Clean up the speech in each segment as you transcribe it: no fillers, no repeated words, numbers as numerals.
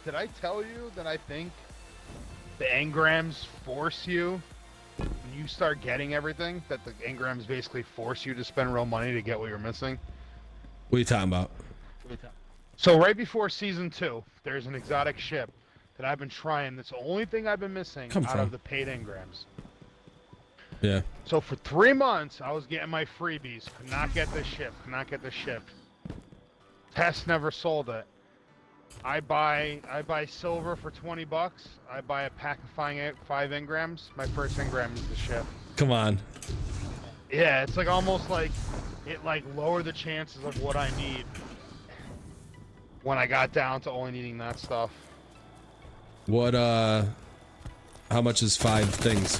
did I tell you that I think the engrams force you, when you start getting everything, that the engrams basically force you to spend real money to get what you're missing? What are you talking about? So right before season 2, there's an exotic ship that I've been trying. That's the only thing I've been missing out of the paid engrams. Yeah. So for 3 months, I was getting my freebies. Could not get this ship. Could not get this ship. Test never sold it. I buy silver for $20. I buy a pack of 5 engrams. My first engram is the ship. Come on. Yeah, it's like almost like it like lowered the chances of what I need when I got down to only needing that stuff. What how much is 5 things?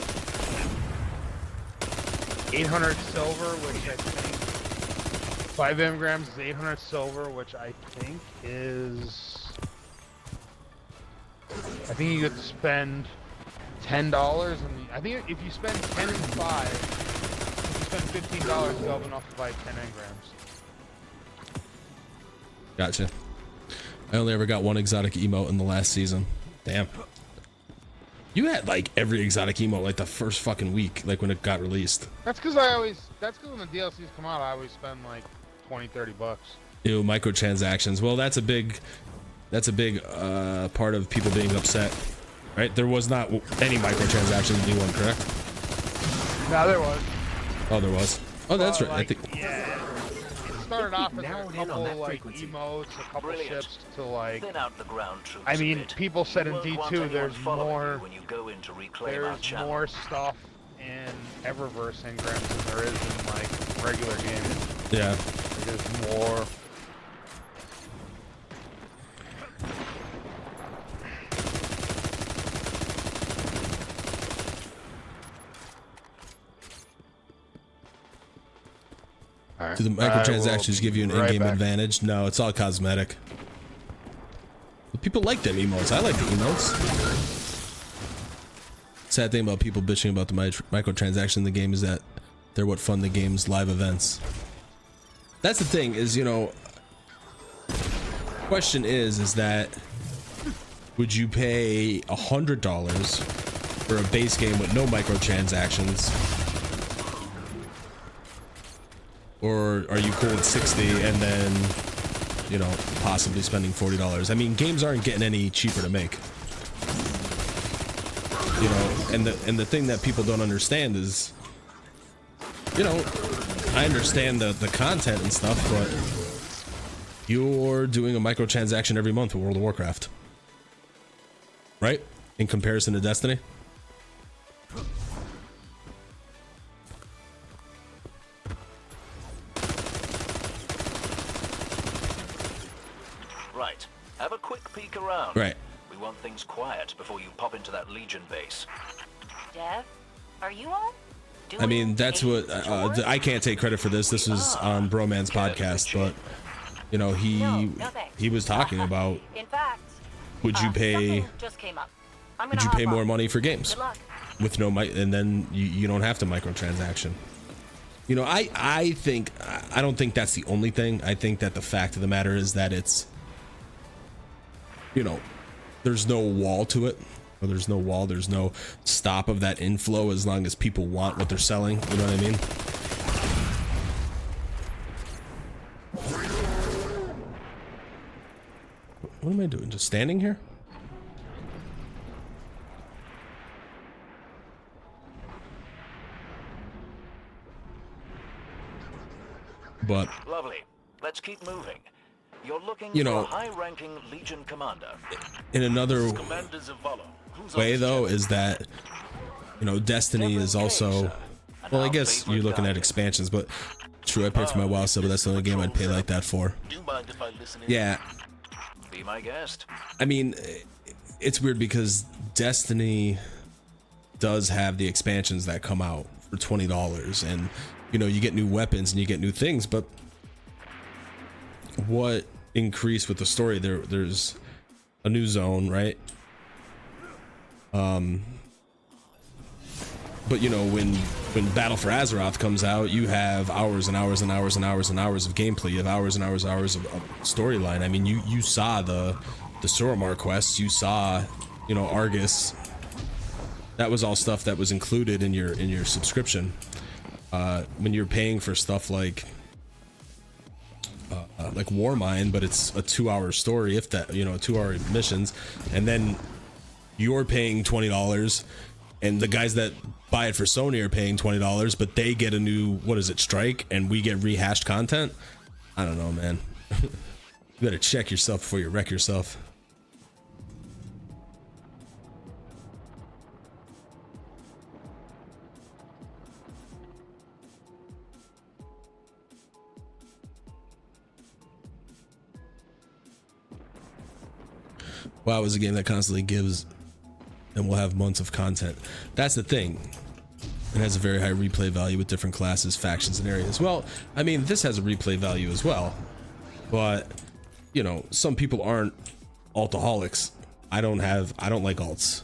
800 silver, which I think 5 engrams is 800 silver, which I think is, I think you get to spend $10, and I think if you spend 10 and 5, if you spend $15, you'll have enough to buy 10 engrams. Gotcha. I only ever got 1 exotic emote in the last season. Damn. You had like every exotic emote like the first fucking week, like when it got released. That's because when the DLCs come out, I always spend like 20-30 bucks. Ew, microtransactions. Well, that's a big part of people being upset, right? There was not any microtransactions in D1, correct? No, there was. Oh, there was. Oh, that's right. Like, I think. Yeah. It started off as a couple like emotes, a couple ships to like. Thin out the ground troops I mean, a bit. people said in You won't want D2 anyone there's following more. you when you go in to reclaim our There's channel. more stuff in Eververse engrams than there is in like regular games. Yeah. There's more. Right. Do the microtransactions give you an in-game back. advantage? No, it's all cosmetic. But people like them emotes. I like the emotes. Sad thing about people bitching about the microtransaction in the game is that they're what fund the game's live events. That's the thing, is, you know, question is that would you pay $100 for a base game with no microtransactions? Or are you cool with 60 and then, you know, possibly spending $40? I mean, games aren't getting any cheaper to make. You know, and the thing that people don't understand is, you know, I understand the content and stuff, but you're doing a microtransaction every month with World of Warcraft. Right? In comparison to Destiny? Right. Have a quick peek around. Right. We want things quiet before you pop into that Legion base. Dev, are you on? I mean, that's what I can't take credit for this. This was on Broman's podcast, but you know, he was talking about, In fact, would you pay something just came up. I'm would gonna you pay hop more on. money for games Good luck. with no and then you don't have to microtransaction. You know, I don't think that's the only thing. I think that the fact of the matter is that it's, you know, there's no wall to it. Or there's no wall, there's no stop of that inflow as long as people want what they're selling. You know what I mean? What am I doing? Just standing here? But Lovely. Let's keep moving. You're looking you for know, a high-ranking Legion commander. in another Commander Zavala. Who's way on though the is that, you know, Destiny is also, well, I guess you're looking at expansions, but true, I paid for my WoW sub, but that's the only game I'd pay like that for. Do you mind if I listen in? Yeah, Be my guest. I mean, it's weird because Destiny does have the expansions that come out for $20, and you know, you get new weapons and you get new things, but what increased with the story? There's a new zone, right? But you know, when Battle for Azeroth comes out, you have hours and hours and hours and hours and hours of gameplay. You have hours and hours of storyline. I mean, you saw the the Soromar quests, you saw, you know, Argus. That was all stuff that was included in your subscription. When you're paying for stuff like Warmind, but it's a 2-hour story, if that, you know, 2-hour missions, and then you're paying $20, and the guys that buy it for Sony are paying $20, but they get a new, what is it, Strike, and we get rehashed content. I don't know, man. You better check yourself before you wreck yourself. WoW is a game that constantly gives and will have months of content. That's the thing. It has a very high replay value with different classes, factions, and areas. Well, I mean, this has a replay value as well. But, you know, some people aren't altaholics. I don't like alts.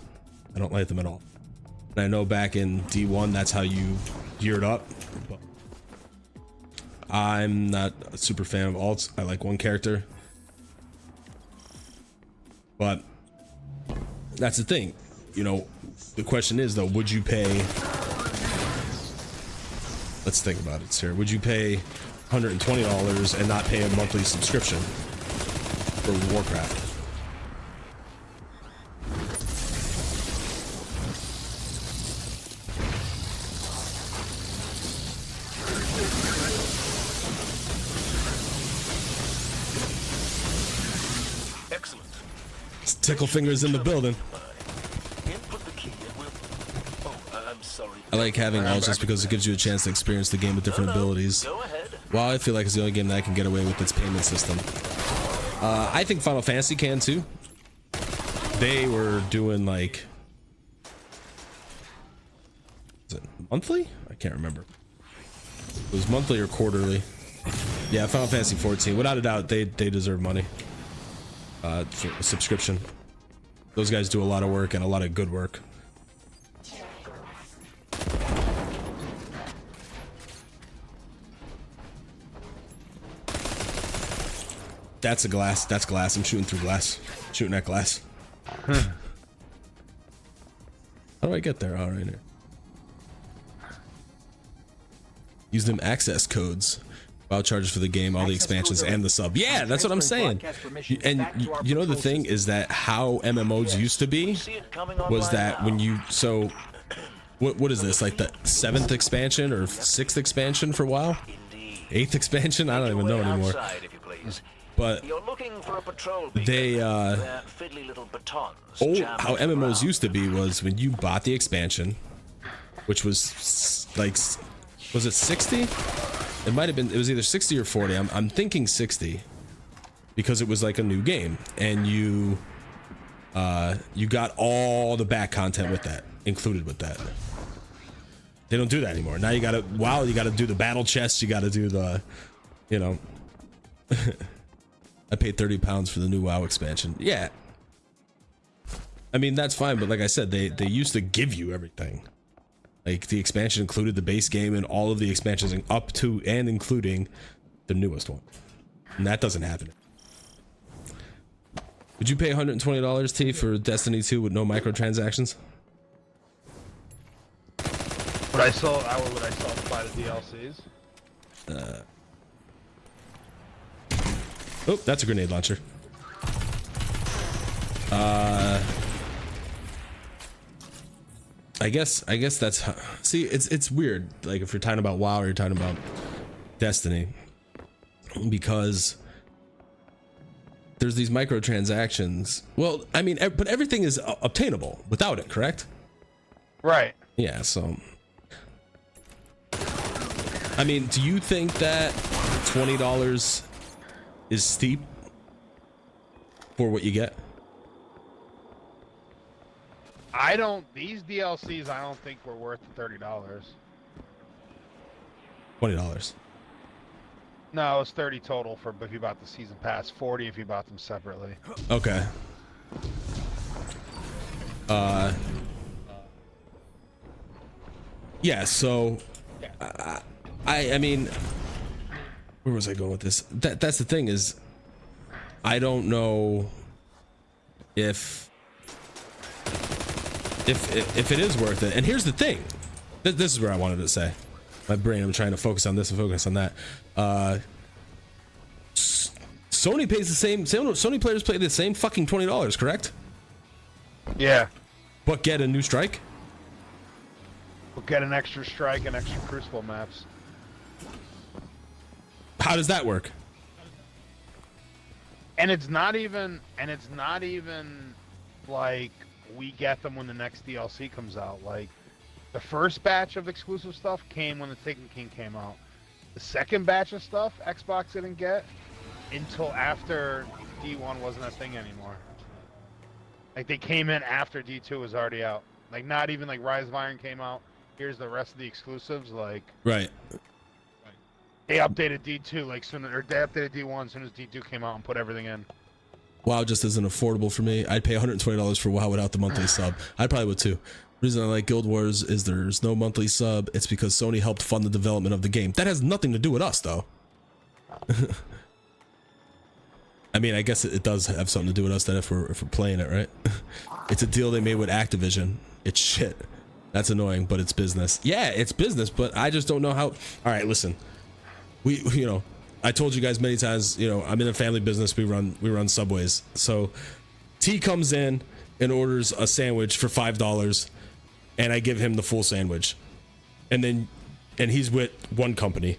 I don't like them at all. And I know back in D1, that's how you geared up. But I'm not a super fan of alts. I like one character. But that's the thing, you know, the question is though, would you pay, let's think about it, sir. Would you pay $120 and not pay a monthly subscription for Warcraft? Tickle fingers in the building. I like having alts just because it gives you a chance to experience the game with different abilities. Well, I feel like it's the only game that I can get away with its payment system. I think Final Fantasy can too. They were doing like, is it monthly? I can't remember. It was monthly or quarterly. Yeah, Final Fantasy 14. Without a doubt, they deserve money. For a subscription. Those guys do a lot of work and a lot of good work. That's a glass. That's glass. I'm shooting through glass. Shooting at glass. How do I get there? All right, here. Use them access codes. WoW charges for the game, all the expansions, and the sub. Yeah, that's what I'm saying. And you know the thing is that how MMOs used to be was that when you, so what is this, like the 7th expansion or 6th expansion for WoW? 8th expansion? I don't even know anymore. But they how MMOs used to be was when you bought the expansion, which was like, was it 60? It might have been, it was either 60 or 40. I'm thinking 60 because it was like a new game, and you got all the back content with that included with that. They don't do that anymore. Now you gotta, wow, you gotta do the battle chests, you gotta do the, you know. I paid £30 for the new WoW expansion. Yeah, I mean that's fine, but like I said, they used to give you everything. Like the expansion included the base game and all of the expansions up to and including the newest one. And that doesn't happen. Would you pay $120 T for Destiny 2 with no microtransactions? Would I still buy the DLCs? Oh, that's a grenade launcher. I guess that's how, see, it's weird, like if you're talking about WoW or you're talking about Destiny, because there's these microtransactions. Well, I mean, but everything is obtainable without it, correct? Right. Yeah, so I mean, do you think that $20 is steep for what you get? These DLCs I don't think were worth $30. $20. No, it was 30 total for if you bought the season pass, 40 if you bought them separately. Okay. Yeah, so I mean, where was I going with this? That's the thing is, I don't know if it is worth it. And here's the thing. This is where I wanted to say. My brain, I'm trying to focus on this and focus on that. Sony pays the same. Sony players pay the same fucking $20, correct? Yeah. But get a new strike. We'll get an extra strike and extra Crucible maps. How does that work? And it's not even like we get them when the next DLC comes out. Like the first batch of exclusive stuff came when the Taken King came out. The second batch of stuff Xbox didn't get until after D1 wasn't a thing anymore. Like they came in after D2 was already out. Like not even like Rise of Iron came out. Here's the rest of the exclusives. Like right. They updated D2 like soon, or they updated D1 as soon as D2 came out and put everything in. WoW just isn't affordable for me. I'd pay $120 for WoW without the monthly sub. I probably would too. The reason I like Guild Wars is there's no monthly sub. It's because Sony helped fund the development of the game. That has nothing to do with us though. I mean, I guess it does have something to do with us then if we're playing it, right? It's a deal they made with Activision. It's shit. That's annoying, but it's business. Yeah, it's business, but I just don't know how. All right, listen. We you know, I told you guys many times, you know, I'm in a family business. We run Subways. So T comes in and orders a sandwich for $5 and I give him the full sandwich. And he's with one company.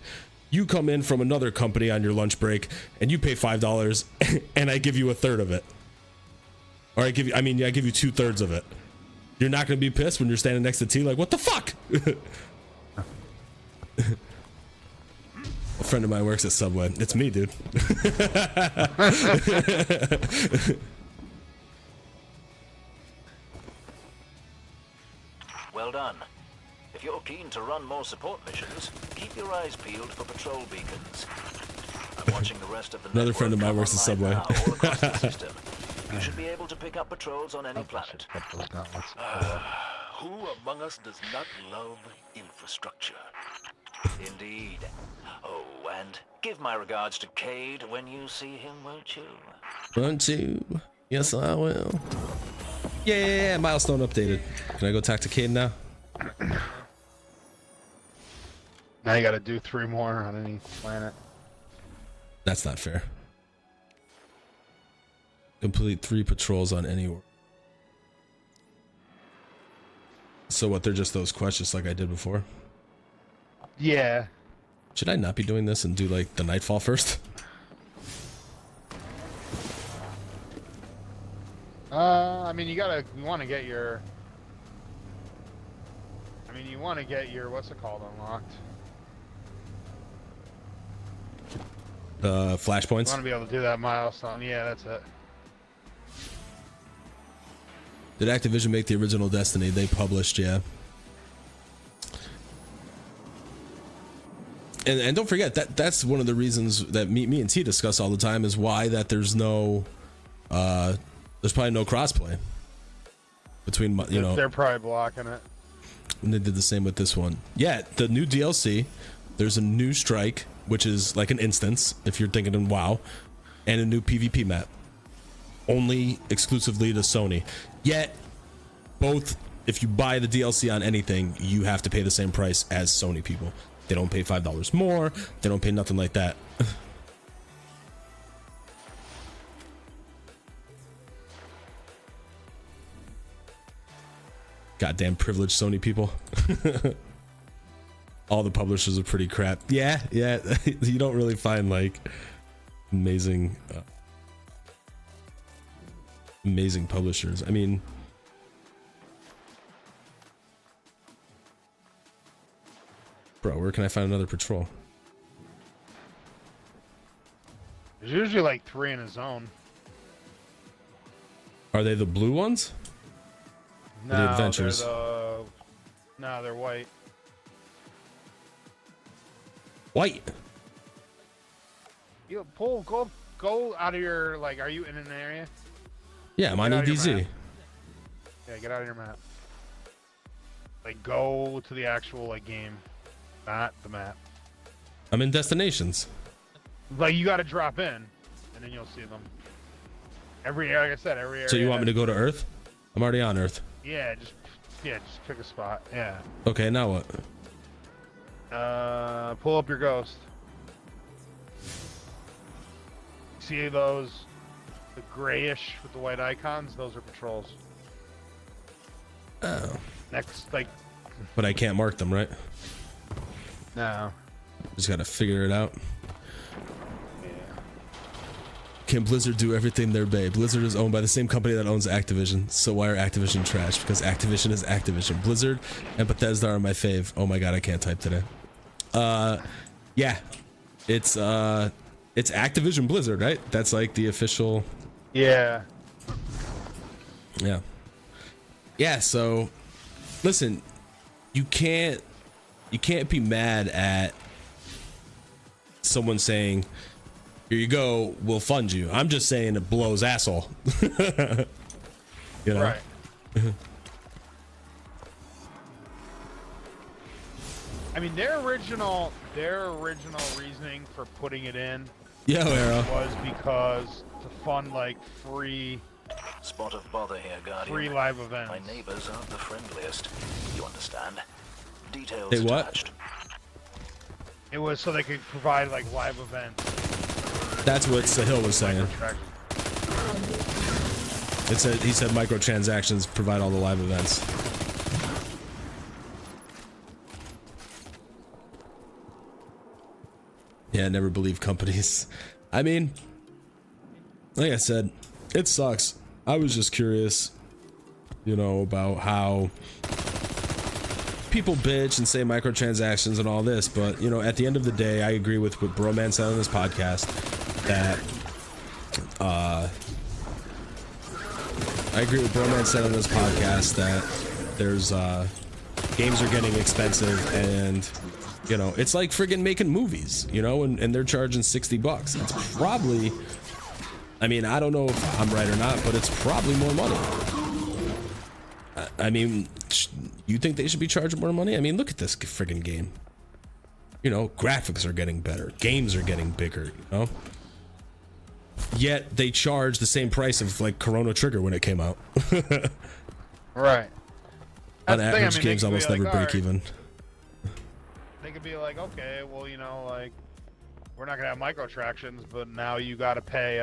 You come in from another company on your lunch break and you pay $5 and I give you a third of it. Or I give you 2/3 of it. You're not going to be pissed when you're standing next to T like, what the fuck? A friend of mine works at Subway. It's me, dude. Well done. If you're keen to run more support missions, keep your eyes peeled for patrol beacons. I'm watching the rest of the Another friend of mine works at Subway. all across the system. You should be able to pick up patrols on any planet. Who among us does not love infrastructure? Indeed. Oh, and give my regards to Cade when you see him, won't you? Won't you? Yes, I will. Yeah, milestone updated. Can I go talk to Cade now? Now you gotta do 3 more on any planet. That's not fair. Complete 3 patrols on any world. So what, they're just those quests like I did before? Yeah. Should I not be doing this and do like the Nightfall first? I mean, you want to get your what's it called unlocked. Flashpoints? You want to be able to do that milestone. Yeah, that's it. Did Activision make the original Destiny? They published, yeah. And don't forget that's one of the reasons that me and T discuss all the time is why that there's no there's probably no crossplay between, you know. They're probably blocking it. And they did the same with this one. Yeah, the new DLC, there's a new strike, which is like an instance if you're thinking in WoW, and a new PvP map. Only exclusively to Sony. Yet both, if you buy the DLC on anything, you have to pay the same price as Sony people. They don't pay $5 more. They don't pay nothing like that. Goddamn privileged Sony people. All the publishers are pretty crap. Yeah. You don't really find like amazing publishers. I mean, bro, where can I find another patrol? There's usually like 3 in a zone. Are they the blue ones? No, the adventures? No, they're white. White. You go out of your, like, are you in an area? Yeah, I'm on Get out of your EDZ. map. Yeah, get out of your map. Like, go to the actual, like, game, not the map. I'm in destinations. Like, you gotta drop in, and then you'll see them. Every area, like I said, every area. So you want me to go to Earth? I'm already on Earth. Yeah, just pick a spot. Yeah. Okay, now what? Pull up your ghost. See those, the grayish with the white icons? Those are patrols. Oh. Next, like. But I can't mark them, right? No. Just gotta figure it out. Yeah. Can Blizzard do everything their bay? Blizzard is owned by the same company that owns Activision. So why are Activision trash? Because Activision is Activision. Blizzard and Bethesda are my fave. Oh my god, I can't type today. Yeah. It's Activision Blizzard, right? That's like the official. Yeah. Yeah. Yeah, so listen, you can't be mad at someone saying, here you go, we'll fund you. I'm just saying it blows asshole. You know? Right. I mean, their original reasoning for putting it in Yo, Arrow. was because to fund like free Spot of bother here, Guardian. free live events. My neighbors aren't the friendliest. You understand? Details They what? attached. It was so they could provide like live events. That's what Sahil was saying. He said microtransactions provide all the live events. Yeah, never believe companies. I mean, like I said, it sucks. I was just curious, you know, about how people bitch and say microtransactions and all this, but you know, at the end of the day, I agree with what Broman said on this podcast that there's games are getting expensive, and you know, it's like friggin' making movies, you know, and they're charging $60. It's probably, I mean, I don't know if I'm right or not, but it's probably more money. I mean, you think they should be charging more money? I mean, look at this friggin' game. You know, graphics are getting better, games are getting bigger, you know? Yet they charge the same price of like Chrono Trigger when it came out. Right. On That's the thing, average, I mean, games they could almost be like, never break alright, even. They could be like, okay, well, you know, like, we're not gonna have microtransactions, but now you gotta pay,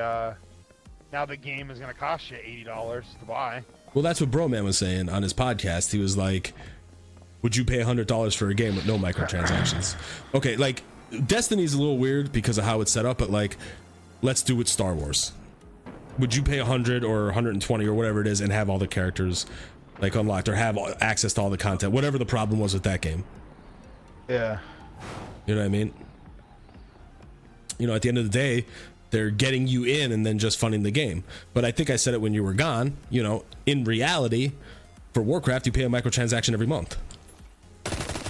now the game is gonna cost you $80 to buy. Well, that's what Broman was saying on his podcast. He was like, would you pay $100 for a game with no microtransactions? Okay, like, Destiny's a little weird because of how it's set up, but like, let's do with Star Wars. Would you pay 100 or 120 or whatever it is and have all the characters like unlocked or have access to all the content, whatever the problem was with that game? Yeah. You know what I mean? You know, at the end of the day, they're getting you in and then just funding the game. But I think I said it when you were gone, you know, in reality, for Warcraft, you pay a microtransaction every month.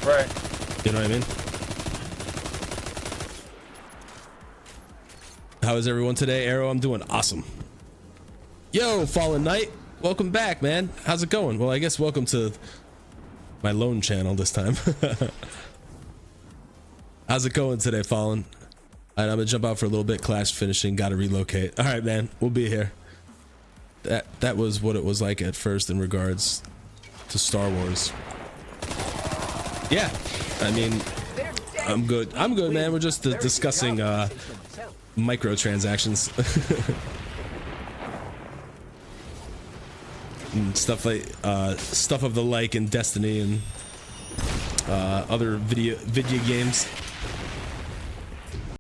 Right. You know what I mean? How is everyone today? Arrow, I'm doing awesome. Yo, Fallen Knight, welcome back, man. How's it going? Well, I guess welcome to my lone channel this time. How's it going today, Fallen? All right, I'm gonna jump out for a little bit. Clash finishing, gotta relocate. All right, man, we'll be here. That was what it was like at first in regards to Star Wars. Yeah, I mean, I'm good, man. We're just discussing microtransactions and stuff like stuff of the like in Destiny and other video games.